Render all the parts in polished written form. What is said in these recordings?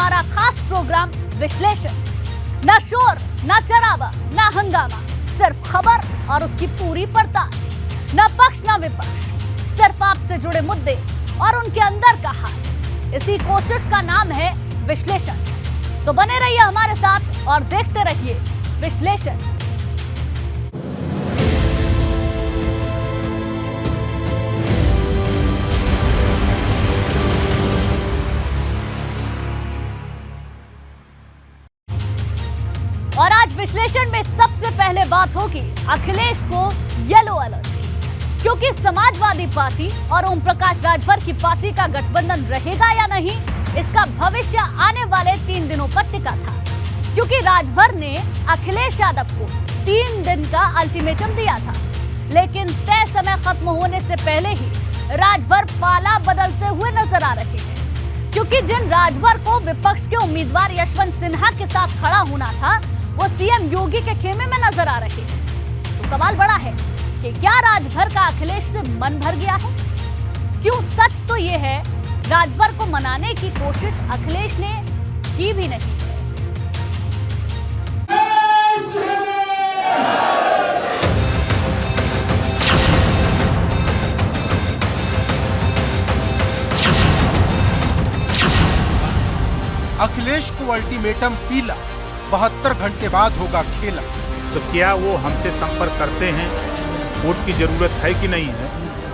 हमारा खास प्रोग्राम विश्लेषण। न शोर, न शराबा, न हंगामा, सिर्फ खबर और उसकी पूरी पड़ताल। न पक्ष न विपक्ष, सिर्फ आपसे जुड़े मुद्दे और उनके अंदर का हाल। इसी कोशिश का नाम है विश्लेषण। तो बने रहिए हमारे साथ और देखते रहिए विश्लेषण। और आज विश्लेषण में सबसे पहले बात होगी अखिलेश को येलो अलर्ट की, क्योंकि समाजवादी पार्टी और ओम प्रकाश राजभर की पार्टी का गठबंधन रहेगा या नहीं, इसका भविष्य आने वाले 3 दिनों पर टिका था। क्योंकि राजभर ने अखिलेश यादव को 3 दिन का अल्टीमेटम दिया था, लेकिन तय समय खत्म होने से पहले ही राजभर पाला बदलते हुए नजर आ रहे हैं। क्योंकि जिन राजभर को विपक्ष के उम्मीदवार यशवंत सिन्हा के साथ खड़ा होना था, वो सीएम योगी के खेमे में नजर आ रहे हैं। तो सवाल बड़ा है कि क्या राजभर का अखिलेश से मन भर गया है? क्यों सच तो ये है, राजभर को मनाने की कोशिश अखिलेश ने की भी नहीं। अखिलेश को अल्टीमेटम पीला, 72 घंटे बाद होगा खेला। तो क्या वो हमसे संपर्क करते हैं? वोट की जरूरत है कि नहीं है?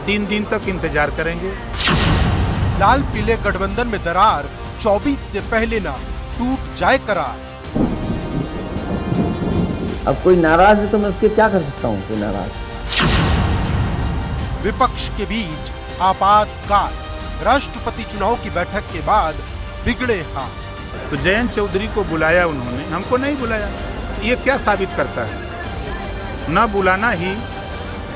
3 दिन तक इंतजार करेंगे। लाल पीले गठबंधन में दरार, 24 से पहले ना टूट जाए करार। अब कोई नाराज है तो मैं उसके क्या कर सकता हूँ? कोई नाराज। विपक्ष के बीच आपातकाल, राष्ट्रपति चुनाव की बैठक के बाद बिगड़े हाथ। तो जयंत चौधरी को बुलाया उन्होंने, हमको नहीं बुलाया। ये क्या साबित करता है? न बुलाना ही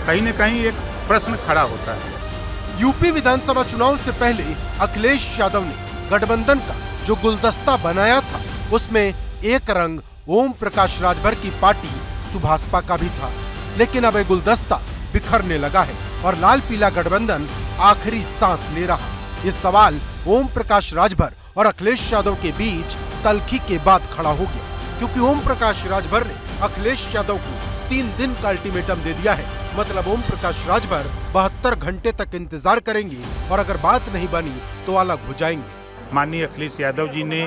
कहीं न कहीं एक प्रश्न खड़ा होता है। यूपी विधानसभा चुनाव से पहले अखिलेश यादव ने गठबंधन का जो गुलदस्ता बनाया था, उसमें एक रंग ओम प्रकाश राजभर की पार्टी सुभाषपा का भी था। लेकिन अब ये गुलदस्ता बिखरने लगा है और लाल पीला गठबंधन आखिरी सांस ले रहा। ये सवाल ओम प्रकाश राजभर और अखिलेश यादव के बीच तल्खी के बाद खड़ा हो गया, क्योंकि ओम प्रकाश राजभर ने अखिलेश यादव को 3 दिन का अल्टीमेटम दे दिया है। मतलब ओम प्रकाश राजभर 72 घंटे तक इंतजार करेंगे और अगर बात नहीं बनी तो अलग हो जाएंगे। माननीय अखिलेश यादव जी ने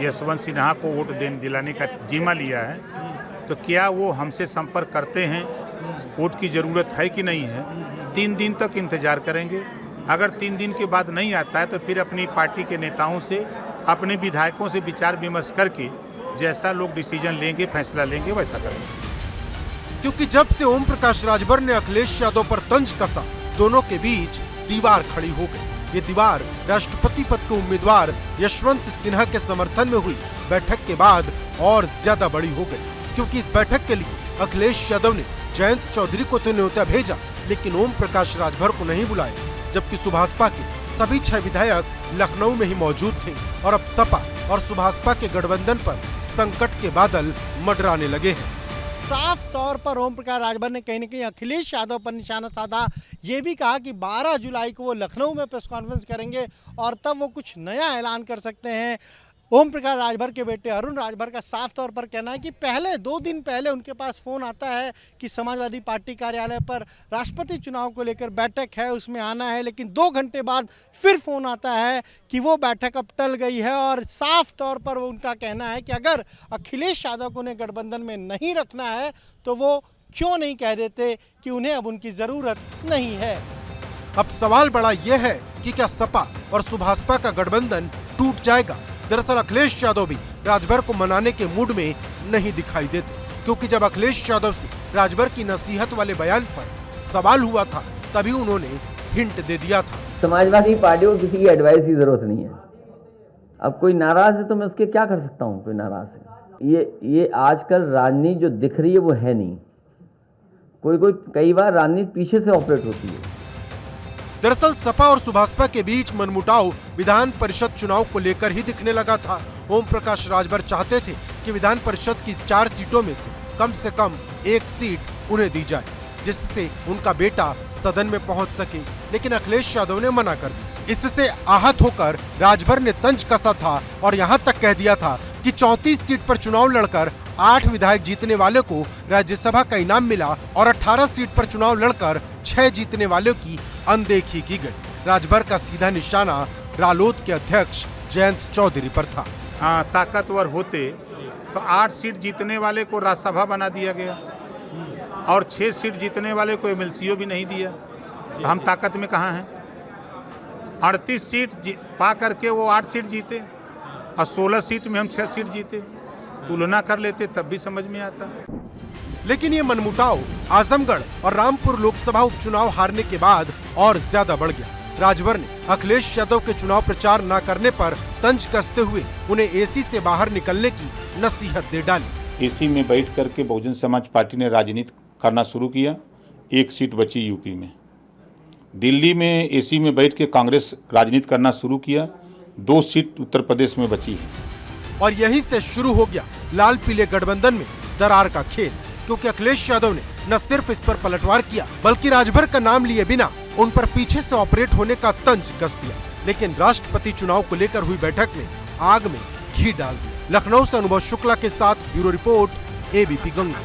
यशवंत सिन्हा को वोट दिलाने का जिम्मा लिया है, तो क्या वो हमसे संपर्क करते हैं? वोट की जरूरत है कि नहीं है? 3 दिन तक इंतजार करेंगे। अगर 3 दिन के बाद नहीं आता है तो फिर अपनी पार्टी के नेताओं से, अपने विधायकों से विचार विमर्श करके जैसा लोग डिसीजन लेंगे, फैसला लेंगे, वैसा करेंगे। क्योंकि जब से ओम प्रकाश राजभर ने अखिलेश यादव पर तंज कसा, दोनों के बीच दीवार खड़ी हो गई। ये दीवार राष्ट्रपति पद के उम्मीदवार यशवंत सिन्हा के समर्थन में हुई बैठक के बाद और ज्यादा बड़ी हो गई, क्योंकि इस बैठक के लिए अखिलेश यादव ने जयंत चौधरी को तो न्योता भेजा, लेकिन ओम प्रकाश राजभर को नहीं बुलाया। जबकि सुभाषपा के सभी 6 विधायक लखनऊ में ही मौजूद थे और अब सपा और सुभाषपा के गठबंधन पर संकट के बादल मंडराने लगे हैं। साफ तौर पर ओम प्रकाश राजभर ने कहीं न कहीं अखिलेश यादव पर निशाना साधा। ये भी कहा कि 12 जुलाई को वो लखनऊ में प्रेस कॉन्फ्रेंस करेंगे और तब वो कुछ नया ऐलान कर सकते हैं। ओम प्रकाश राजभर के बेटे अरुण राजभर का साफ तौर पर कहना है कि 2 दिन पहले उनके पास फ़ोन आता है कि समाजवादी पार्टी कार्यालय पर राष्ट्रपति चुनाव को लेकर बैठक है, उसमें आना है। लेकिन 2 घंटे बाद फिर फ़ोन आता है कि वो बैठक अब टल गई है। और साफ तौर पर वो उनका कहना है कि अगर अखिलेश यादव को उन्हें गठबंधन में नहीं रखना है तो वो क्यों नहीं कह देते कि उन्हें अब उनकी ज़रूरत नहीं है। अब सवाल बड़ा यह है कि क्या सपा और सुभाषपा का गठबंधन टूट जाएगा? दरअसल अखिलेश यादव भी राजभर को मनाने के मूड में नहीं दिखाई देते, क्योंकि जब अखिलेश यादव से राजभर की नसीहत वाले बयान पर सवाल हुआ था, तभी उन्होंने हिंट दे दिया था। समाजवादी पार्टी को किसी की एडवाइस की जरूरत नहीं है। अब कोई नाराज है तो मैं उसके क्या कर सकता हूँ? कोई नाराज है, ये आजकल राजनीति जो दिख रही है वो है नहीं। कोई कई बार राजनीति पीछे से ऑपरेट होती है। दरअसल सपा और सुभाषपा के बीच मनमुटाव विधान परिषद चुनाव को लेकर ही दिखने लगा था। ओम प्रकाश राजभर चाहते थे कि विधान परिषद की 4 सीटों में से कम 1 सीट उन्हें दी जाए, जिससे उनका बेटा सदन में पहुंच सके, लेकिन अखिलेश यादव ने मना कर दिया। इससे आहत होकर राजभर ने तंज कसा था और यहाँ तक कह दिया था कि 34 सीट पर चुनाव लड़कर 8 विधायक जीतने वाले को राज्यसभा का इनाम मिला और 18 सीट पर चुनाव लड़कर 6 जीतने वालों की अनदेखी की गई। राजभर का सीधा निशाना रालोद के अध्यक्ष जयंत चौधरी पर था। हाँ, ताकतवर होते तो 8 सीट जीतने वाले को राज्यसभा बना दिया गया और 6 सीट जीतने वाले को एमएलसीओ भी नहीं दिया। तो हम ताकत में कहाँ हैं? 38 सीट पा करके वो 8 सीट जीते और 16 सीट में हम 6 सीट जीते। तुलना कर लेते तब भी समझ में आता। लेकिन ये मनमुटाव आजमगढ़ और रामपुर लोकसभा उपचुनाव हारने के बाद और ज्यादा बढ़ गया। राजभर ने अखिलेश यादव के चुनाव प्रचार न करने पर तंज कसते हुए उन्हें एसी से बाहर निकलने की नसीहत दे डाली। एसी में बैठ करके बहुजन समाज पार्टी ने राजनीति करना शुरू किया। 1 सीट बची यूपी में। दिल्ली में एसी में बैठ के कांग्रेस राजनीति करना शुरू किया। 2 सीट उत्तर प्रदेश में बची है। और यहीं से शुरू हो गया लाल पीले गठबंधन में दरार का खेल, क्योंकि अखिलेश यादव ने न सिर्फ इस पर पलटवार किया बल्कि राजभर का नाम लिए बिना उन पर पीछे से ऑपरेट होने का तंज कस दिया। लेकिन राष्ट्रपति चुनाव को लेकर हुई बैठक में आग में घी डाल दिया। लखनऊ से अनुभव शुक्ला के साथ ब्यूरो रिपोर्ट, एबीपी गंगा।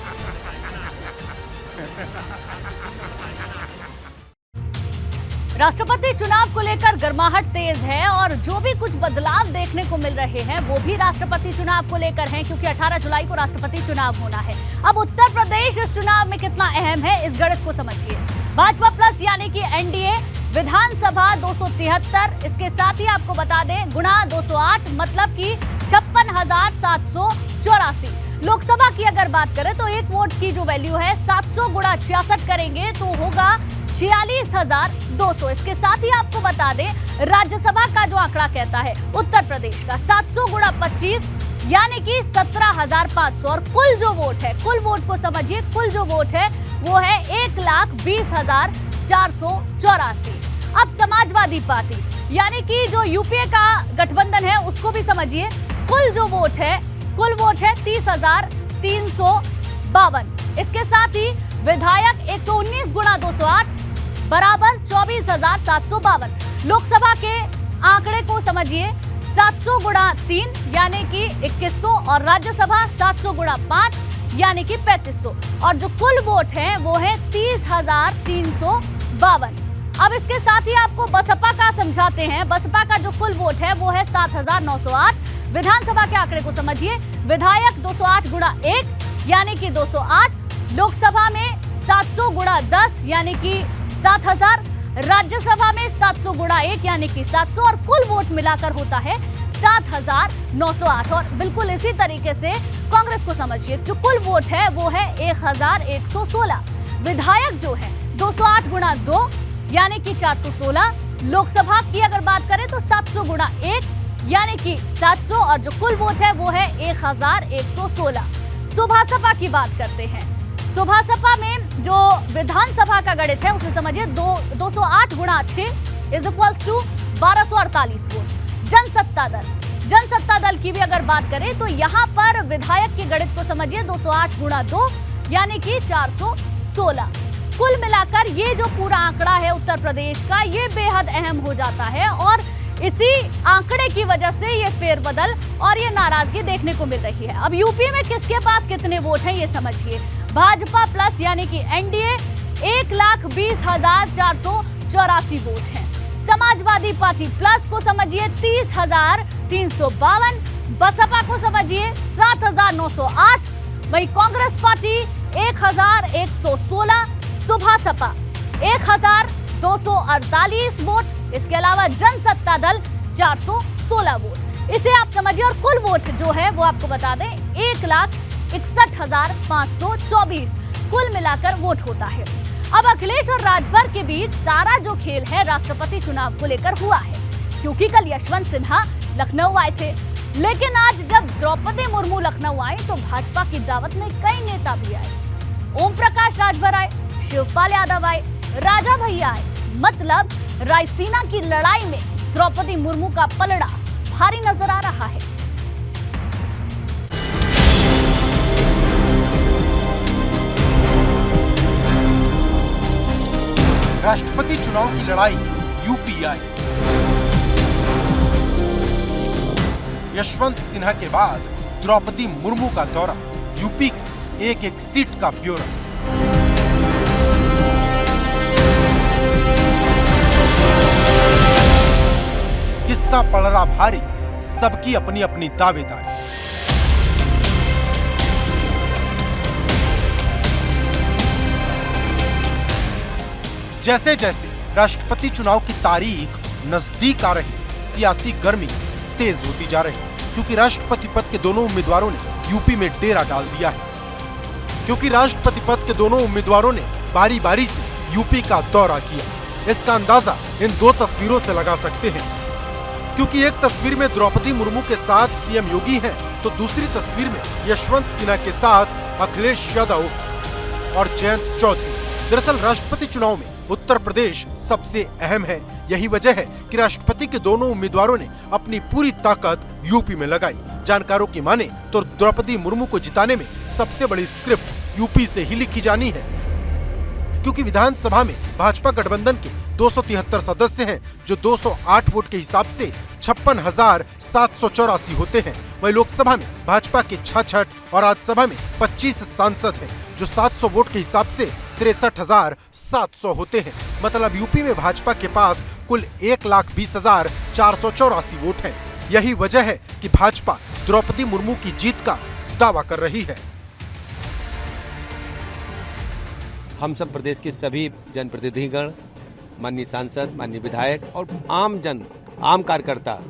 राष्ट्रपति चुनाव को लेकर गर्माहट तेज है और जो भी कुछ बदलाव देखने को मिल रहे हैं वो भी राष्ट्रपति चुनाव को लेकर हैं, क्योंकि 18 जुलाई को राष्ट्रपति चुनाव होना है। अब उत्तर प्रदेश इस चुनाव में कितना अहम है, इस गणित को समझिए। भाजपा प्लस यानी कि एनडीए विधानसभा 273, इसके साथ ही आपको बता दें गुणा 208 मतलब कि 56,784। लोकसभा की अगर बात करें तो एक वोट की जो वैल्यू है 700 गुणा 66 करेंगे तो होगा 46,200। इसके साथ ही आपको बता दें राज्यसभा का जो आंकड़ा कहता है उत्तर प्रदेश का 700 गुणा 25 यानी कि 17,500। और कुल जो वोट है, कुल वोट को समझिए, कुल जो वोट है वो है 1,20,484। अब समाजवादी पार्टी यानी कि जो यूपीए का गठबंधन है उसको भी समझिए। कुल जो वोट है, कुल वोट है 30,352। इसके साथ ही विधायक 119 गुणा 208 बराबर 24,752। लोकसभा के आंकड़े को समझिए 700 गुणा 3 यानी कि 2100 और राज्यसभा 700 गुणा 5 यानी कि 3500। और जो कुल वोट है वो है 30,352। अब इसके साथ ही आपको बसपा का समझाते हैं। बसपा का जो कुल वोट है वो है 7,908। विधानसभा के आंकड़े को समझिए, विधायक 208 गुणा 1 यानी कि 208, लोकसभा में 700 गुणा 10 यानी कि 7,000, राज्यसभा में 700 गुणा 1 यानी कि 700 और कुल वोट मिलाकर होता है 7,908। और बिल्कुल इसी तरीके से कांग्रेस को समझिए, जो कुल वोट है वो है 1,116। विधायक जो है 208 गुणा 2 यानी कि 416। लोकसभा की अगर बात करें तो 700 गुणा 1 यानी कि 700 और जो कुल वोट है वो है 1,116। सुभासपा की बात करते हैं। सुभासपा में जो विधानसभा का गणित है उसे समझिए 208 गुणा 6 is equals to 1248 vote. Jansatta Dal की भी अगर बात करें तो यहाँ पर विधायक के गणित को समझिए 208 गुणा 2 यानी कि 416। कुल मिलाकर ये जो पूरा आंकड़ा है उत्तर प्रदेश का, ये बेहद अहम हो जाता है और इसी आंकड़े की वजह से ये फेरबदल और ये नाराजगी देखने को मिल रही है। अब यूपी में किसके पास कितने वोट हैं ये समझिए। भाजपा प्लस यानी कि एनडीए 1,20,484 वोट हैं। समाजवादी पार्टी प्लस को समझिए 30,352। बसपा को समझिए 7,908। वही कांग्रेस पार्टी 1,116। सुभासपा 1,248 वोट। इसके अलावा जनसत्ता दल 416 वोट। इसे आप समझिए और कुल वोट जो है वो आपको बता दें 1,61,524 कुल मिलाकर वोट होता है। अब अखिलेश और राजभर के बीच सारा जो खेल है राष्ट्रपति चुनाव को लेकर हुआ है, क्योंकि कल यशवंत सिन्हा लखनऊ आए थे, लेकिन आज जब द्रौपदी मुर्मू लखनऊ आई तो भाजपा की दावत में कई नेता भी आए। ओम प्रकाश राजभर आए, शिवपाल यादव आए, राजा भैया आए। मतलब रायसीना की लड़ाई में द्रौपदी मुर्मू का पलड़ा भारी नजर आ रहा है। राष्ट्रपति चुनाव की लड़ाई यूपी आई। यशवंत सिन्हा के बाद द्रौपदी मुर्मू का दौरा, यूपी की एक एक सीट का ब्यौरा। किसका पलड़ा भारी, सबकी अपनी अपनी दावेदारी। जैसे जैसे राष्ट्रपति चुनाव की तारीख नजदीक आ रही, सियासी गर्मी तेज होती जा रही, क्योंकि राष्ट्रपति पद के दोनों उम्मीदवारों ने यूपी में डेरा डाल दिया है। क्योंकि राष्ट्रपति पद के दोनों उम्मीदवारों ने बारी बारी से यूपी का दौरा किया। इसका अंदाजा इन दो तस्वीरों से लगा सकते हैं, क्योंकि एक तस्वीर में द्रौपदी मुर्मू के साथ सीएम योगी हैं, तो दूसरी तस्वीर में यशवंत सिन्हा के साथ अखिलेश यादव और जयंत चौधरी। दरअसल राष्ट्रपति चुनाव में उत्तर प्रदेश सबसे अहम है। यही वजह है कि राष्ट्रपति के दोनों उम्मीदवारों ने अपनी पूरी ताकत यूपी में लगाई। जानकारों की माने तो द्रौपदी मुर्मू को जिताने में सबसे बड़ी स्क्रिप्ट यूपी से ही लिखी जानी है, क्योंकि विधानसभा में भाजपा गठबंधन के 273 सदस्य हैं, जो 208 वोट के हिसाब से 56,784 होते हैं। वहीं लोकसभा में भाजपा के 66 और राज्यसभा में 25 सांसद हैं, जो 700 वोट के हिसाब से 63,700 होते हैं। मतलब यूपी में भाजपा के पास कुल 1,20,484 वोट हैं। यही वजह है कि भाजपा द्रौपदी मुर्मू की जीत का दावा कर रही है। हम सब प्रदेश के सभी जनप्रतिनिधिगण, माननीय सांसद, माननीय विधायक और आम जन, आम कार्यकर्ता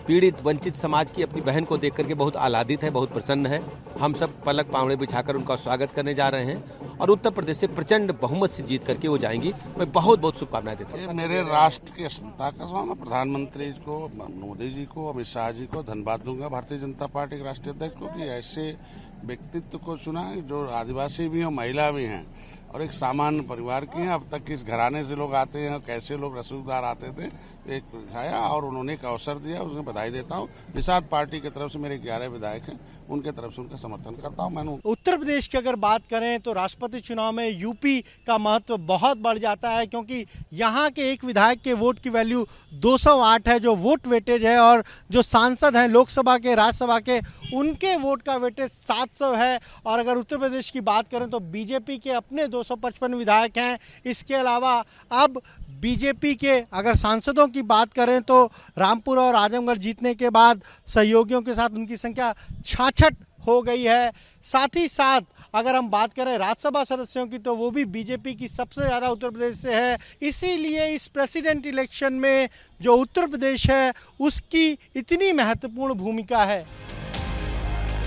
पीड़ित वंचित समाज की अपनी बहन को देख करके बहुत आह्लादित है, बहुत प्रसन्न है। हम सब पलक पावड़े बिछाकर उनका स्वागत करने जा रहे हैं और उत्तर प्रदेश से प्रचंड बहुमत से जीत करके वो जाएंगी। मैं बहुत बहुत शुभकामनाएं देता हूँ। मेरे राष्ट्र की अस्मिता का मैं प्रधानमंत्री को, मोदी जी को, अमित शाह जी को धन्यवाद दूंगा, भारतीय जनता पार्टी के राष्ट्रीय अध्यक्ष को, कि ऐसे व्यक्तित्व को चुना जो आदिवासी भी हैं, महिला भी हैं और एक सामान्य परिवार की हैं। अब तक किस घराने से लोग आते हैं, कैसे लोग रसूखदार आते थे, एक दिखाया और उन्होंने एक अवसर दिया, उसमें बधाई देता हूँ। निषाद पार्टी की तरफ से मेरे 11 विधायक हैं, उनके तरफ से उनका समर्थन करता हूँ। मैंने उत्तर प्रदेश की अगर बात करें तो राष्ट्रपति चुनाव में यूपी का महत्व बहुत बढ़ जाता है, क्योंकि यहाँ के एक विधायक के वोट की वैल्यू 208 है, जो वोट वेटेज है, और जो सांसद हैं लोकसभा के, राज्यसभा के, उनके वोट का वेटेज 700 है। और अगर उत्तर प्रदेश की बात करें तो बीजेपी के अपने 255 विधायक हैं। इसके अलावा अब बीजेपी के अगर सांसदों की बात करें तो रामपुर और आजमगढ़ जीतने के बाद सहयोगियों के साथ उनकी संख्या 66 हो गई है। साथ ही साथ अगर हम बात करें राज्यसभा सदस्यों की तो वो भी बीजेपी की सबसे ज़्यादा उत्तर प्रदेश से है। इसीलिए इस प्रेसिडेंट इलेक्शन में जो उत्तर प्रदेश है उसकी इतनी महत्वपूर्ण भूमिका है।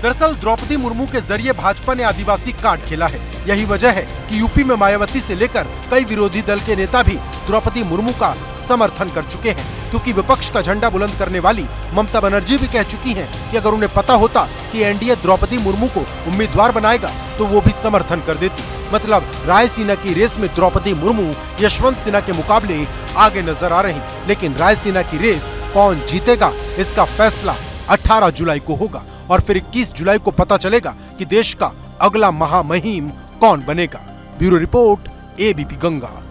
दरअसल द्रौपदी मुर्मू के जरिए भाजपा ने आदिवासी कार्ड खेला है। यही वजह है कि यूपी में मायावती से लेकर कई विरोधी दल के नेता भी द्रौपदी मुर्मू का समर्थन कर चुके हैं, क्योंकि विपक्ष का झंडा बुलंद करने वाली ममता बनर्जी भी कह चुकी हैं कि अगर उन्हें पता होता कि एनडीए द्रौपदी मुर्मू को उम्मीदवार बनाएगा तो वो भी समर्थन कर देती। मतलब रायसीना की रेस में द्रौपदी मुर्मू यशवंत सिन्हा के मुकाबले आगे नजर आ रही, लेकिन रायसीना की रेस कौन जीतेगा इसका फैसला 18 जुलाई को होगा और फिर 21 जुलाई को पता चलेगा कि देश का अगला महामहिम कौन बनेगा। Bureau report, ABP Ganga.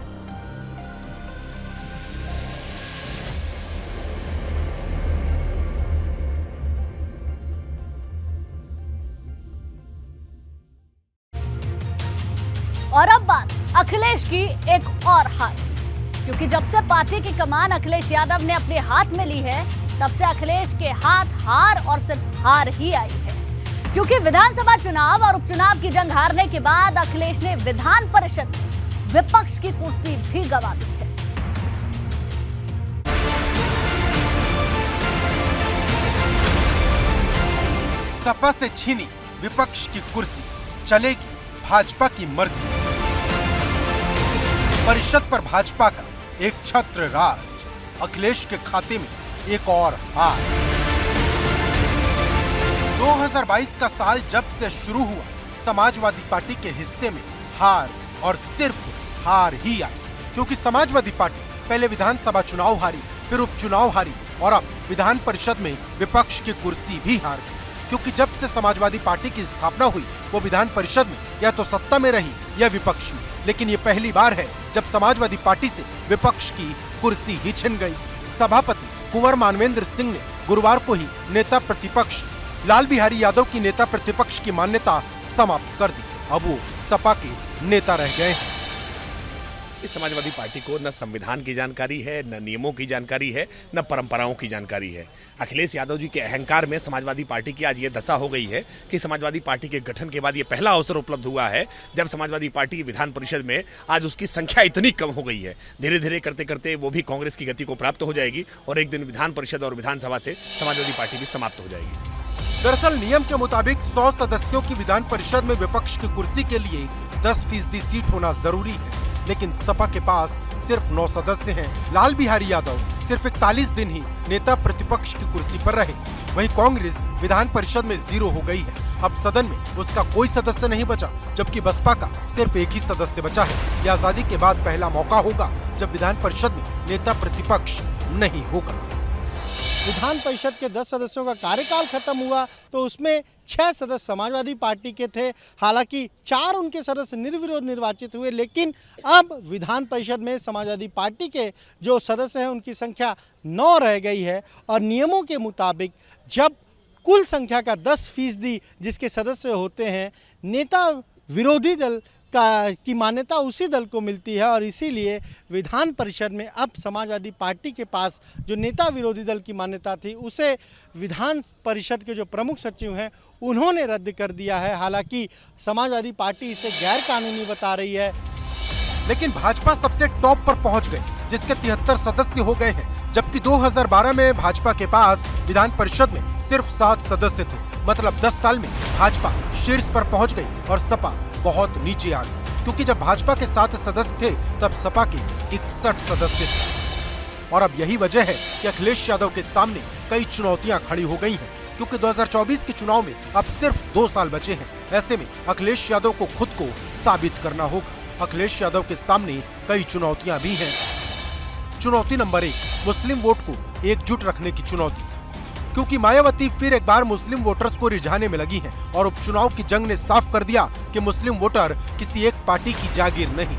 और अब बात अखिलेश की एक और हार, क्योंकि जब से पार्टी की कमान अखिलेश यादव ने अपने हाथ में ली है तब से अखिलेश के हाथ हार और सिर्फ हार ही आई है। क्योंकि विधानसभा चुनाव और उपचुनाव की जंग हारने के बाद अखिलेश ने विधान परिषद में विपक्ष की कुर्सी भी गंवा दी है। सपा से छीनी विपक्ष की कुर्सी, चलेगी भाजपा की मर्जी। परिषद पर भाजपा का एक छत्र राज, अखिलेश के खाते में एक और हार। 2022 का साल जब से शुरू हुआ, समाजवादी पार्टी के हिस्से में हार और सिर्फ हार ही आई, क्योंकि समाजवादी पार्टी पहले विधानसभा चुनाव हारी, फिर उपचुनाव हारी और अब विधान परिषद में विपक्ष की कुर्सी भी हार गई। क्योंकि जब से समाजवादी पार्टी की स्थापना हुई वो विधान परिषद में या तो सत्ता में रही या विपक्ष में, लेकिन ये पहली बार है जब समाजवादी पार्टी से विपक्ष की कुर्सी ही छिन गई। सभापति कुंवर मानवेंद्र सिंह ने गुरुवार को ही नेता प्रतिपक्ष लाल बिहारी यादव की नेता प्रतिपक्ष की मान्यता समाप्त कर दी। अब वो सपा के नेता रह गए हैं। इस समाजवादी पार्टी को न संविधान की जानकारी है, न नियमों की जानकारी है, न परंपराओं की जानकारी है। अखिलेश यादव जी के अहंकार में समाजवादी पार्टी की आज ये दशा हो गई है कि समाजवादी पार्टी के गठन के बाद ये पहला अवसर उपलब्ध हुआ है जब समाजवादी पार्टी की विधान परिषद में आज उसकी संख्या इतनी कम हो गई है। धीरे धीरे करते करते वो भी कांग्रेस की गति को प्राप्त हो जाएगी और एक दिन विधान परिषद और विधानसभा से समाजवादी पार्टी भी समाप्त हो जाएगी। दरअसल नियम के मुताबिक 100 सदस्यों की विधान परिषद में विपक्ष की कुर्सी के लिए 10% सीट होना जरूरी है, लेकिन सपा के पास सिर्फ 9 सदस्य हैं। लाल बिहारी यादव सिर्फ 41 दिन ही नेता प्रतिपक्ष की कुर्सी पर रहे। वहीं कांग्रेस विधान परिषद में 0 हो गई है। अब सदन में उसका कोई सदस्य नहीं बचा, जबकि बसपा का सिर्फ एक ही सदस्य बचा है। यह आजादी के बाद पहला मौका होगा जब विधान परिषद में नेता प्रतिपक्ष नहीं होगा। विधान परिषद के 10 सदस्यों का कार्यकाल खत्म हुआ तो उसमें 6 सदस्य समाजवादी पार्टी के थे। हालांकि 4 उनके सदस्य निर्विरोध निर्वाचित हुए, लेकिन अब विधान परिषद में समाजवादी पार्टी के जो सदस्य हैं उनकी संख्या 9 रह गई है। और नियमों के मुताबिक जब कुल संख्या का 10% जिसके सदस्य होते हैं, नेता विरोधी दल की मान्यता उसी दल को मिलती है। और इसीलिए विधान परिषद में अब समाजवादी पार्टी के पास जो नेता विरोधी दल की मान्यता थी उसे विधान परिषद के जो प्रमुख सचिव हैं उन्होंने रद्द कर दिया है। हालांकि समाजवादी पार्टी इसे गैर कानूनी बता रही है। लेकिन भाजपा सबसे टॉप पर पहुंच गई, जिसके 73 सदस्य हो गए हैं, जबकि 2012 में भाजपा के पास विधान परिषद में सिर्फ 7 सदस्य थे। मतलब 10 साल में भाजपा शीर्ष पर पहुंच गई और सपा बहुत नीचे आ गई, क्योंकि जब भाजपा के 7 सदस्य थे तब सपा के 61 सदस्य थे। और अब यही वजह है कि अखिलेश यादव के सामने कई चुनौतियां खड़ी हो गई हैं, क्योंकि 2024 के चुनाव में अब सिर्फ 2 साल बचे हैं। ऐसे में अखिलेश यादव को खुद को साबित करना होगा। अखिलेश यादव के सामने कई चुनौतियां भी हैं। चुनौती नंबर 1, मुस्लिम वोट को एकजुट रखने की चुनौती, क्योंकि मायावती फिर एक बार मुस्लिम वोटर्स को रिझाने में लगी हैं और उपचुनाव की जंग ने साफ कर दिया कि मुस्लिम वोटर किसी एक पार्टी की जागीर नहीं।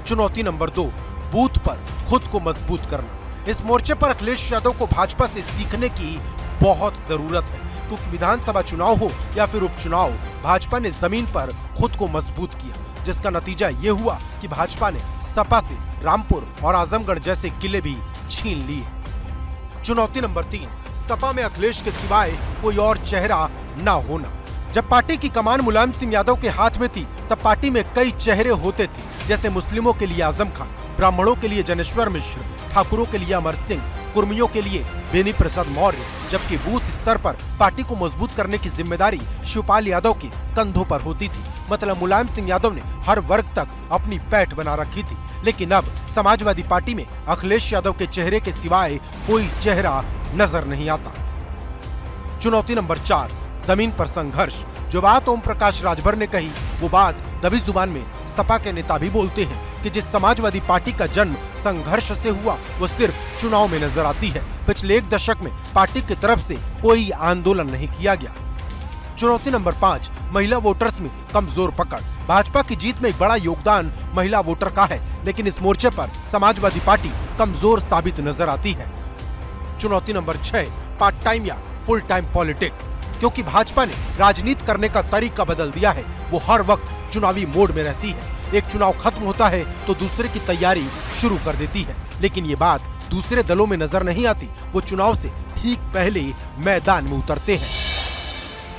चुनौती नंबर 2, बूथ पर खुद को मजबूत करना। इस मोर्चे पर अखिलेश यादव को भाजपा से सीखने की बहुत जरूरत है, क्योंकि विधानसभा चुनाव हो या फिर उपचुनाव, भाजपा ने जमीन पर खुद को मजबूत किया, जिसका नतीजा ये हुआ कि भाजपा ने सपा से रामपुर और आजमगढ़ जैसे किले भी छीन लिए। चुनौती नंबर 3, सपा में अखिलेश के सिवाय कोई और चेहरा न होना। जब पार्टी की कमान मुलायम सिंह यादव के हाथ में थी तब पार्टी में कई चेहरे होते थे, जैसे मुस्लिमों के लिए आजम खान, ब्राह्मणों के लिए जनेश्वर मिश्र, ठाकुरों के लिए अमर सिंह, कुर्मियों के लिए बेनी प्रसाद मौर्य। जबकि बूथ स्तर पर पार्टी को मजबूत करने की जिम्मेदारी शिवपाल यादव के कंधों पर होती थी। मतलब मुलायम सिंह यादव ने हर वर्ग तक अपनी पैठ बना रखी थी। लेकिन अब समाजवादी पार्टी में अखिलेश यादव के चेहरे के सिवाय कोई चेहरा नजर नहीं आता। चुनौती नंबर 4, जमीन पर संघर्ष। जो बात ओम प्रकाश राजभर ने कही वो बात दबी जुबान में सपा के नेता भी बोलते हैं कि जिस समाजवादी पार्टी का जन्म संघर्ष से हुआ वो सिर्फ चुनाव में नजर आती है। पिछले 1 दशक में पार्टी की तरफ से कोई आंदोलन नहीं किया गया। चुनौती नंबर 5, महिला वोटर्स में कमजोर पकड़। भाजपा की जीत में एक बड़ा योगदान महिला वोटर का है, लेकिन इस मोर्चे पर समाजवादी पार्टी कमजोर साबित नजर आती है। चुनौती नंबर 6, पार्ट टाइम या फुल टाइम पॉलिटिक्स। क्योंकि भाजपा ने राजनीति करने का तरीका बदल दिया है, वो हर वक्त चुनावी मोड में रहती है। एक चुनाव खत्म होता है तो दूसरे की तैयारी शुरू कर देती है, लेकिन ये बात दूसरे दलों में नजर नहीं आती। वो चुनाव से ठीक पहले मैदान में उतरते हैं।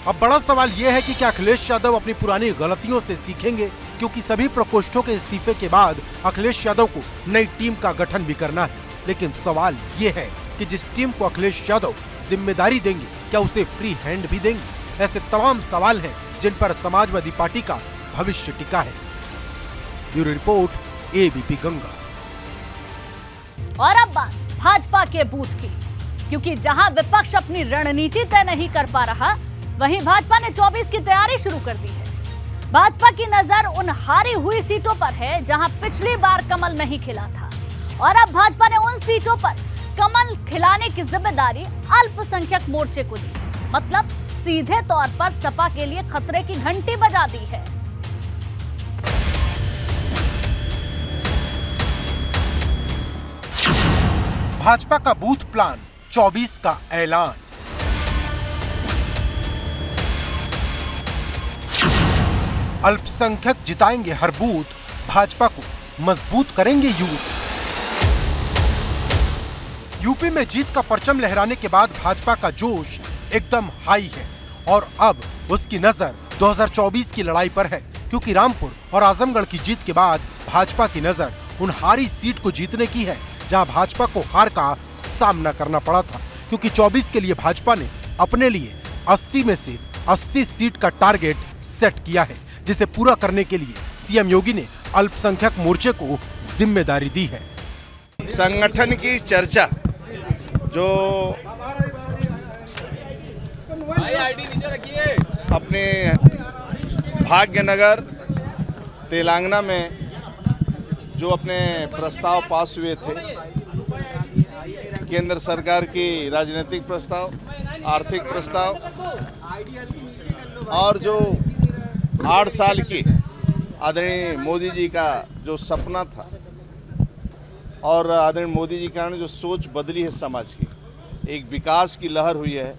अब बड़ा सवाल यह है कि क्या अखिलेश यादव अपनी पुरानी गलतियों से सीखेंगे, क्योंकि सभी प्रकोष्ठों के इस्तीफे के बाद अखिलेश यादव को नई टीम का गठन भी करना है। लेकिन सवाल ये है कि जिस टीम को अखिलेश यादव जिम्मेदारी देंगे क्या उसे फ्री हैंड भी देंगे। ऐसे तमाम सवाल हैं जिन पर समाजवादी पार्टी का भविष्य टिका है। Bureau report, ABP Ganga. और अब बात भाजपा के बूथ की, क्योंकि जहां विपक्ष अपनी रणनीति तय नहीं कर पा रहा, वहीं भाजपा ने 24 की तैयारी शुरू कर दी है। भाजपा की नजर उन हारी हुई सीटों पर है जहां पिछली बार कमल नहीं खिला था, और अब भाजपा ने उन सीटों पर कमल खिलाने की जिम्मेदारी अल्पसंख्यक मोर्चे को दी है। मतलब सीधे तौर पर सपा के लिए खतरे की घंटी बजा दी है। भाजपा का बूथ प्लान 2024 का ऐलान। अल्पसंख्यक जिताएंगे हर बूथ, भाजपा को मजबूत करेंगे यूथ। यूपी में जीत का परचम लहराने के बाद भाजपा का जोश एकदम हाई है और अब उसकी नजर 2024 की लड़ाई पर है, क्योंकि रामपुर और आजमगढ़ की जीत के बाद भाजपा की नजर उन हारी सीट को जीतने की है जहां भाजपा को हार का सामना करना पड़ा था, क्योंकि 24 के लिए भाजपा ने अपने लिए 80 में से 80 सीट का टारगेट सेट किया है, जिसे पूरा करने के लिए सीएम योगी ने अल्पसंख्यक मोर्चे को जिम्मेदारी दी है। संगठन की चर्चा जो अपने भाग्यनगर तेलंगाना में जो अपने प्रस्ताव पास हुए थे, केंद्र सरकार की राजनीतिक प्रस्ताव, आर्थिक प्रस्ताव और जो 8 साल की आदरणीय मोदी जी का जो सपना था और आदरणीय मोदी जी के कारण जो सोच बदली है समाज की, एक विकास की लहर हुई है।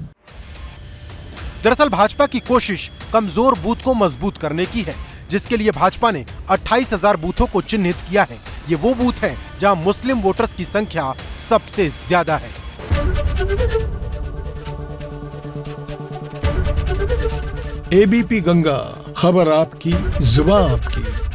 दरअसल भाजपा की कोशिश कमजोर बूथ को मजबूत करने की है, जिसके लिए भाजपा ने 28,000 बूथों को चिन्हित किया है। ये वो बूथ हैं जहां मुस्लिम वोटर्स की संख्या सबसे ज्यादा है। एबीपी गंगा, खबर आपकी, जुबान आपकी।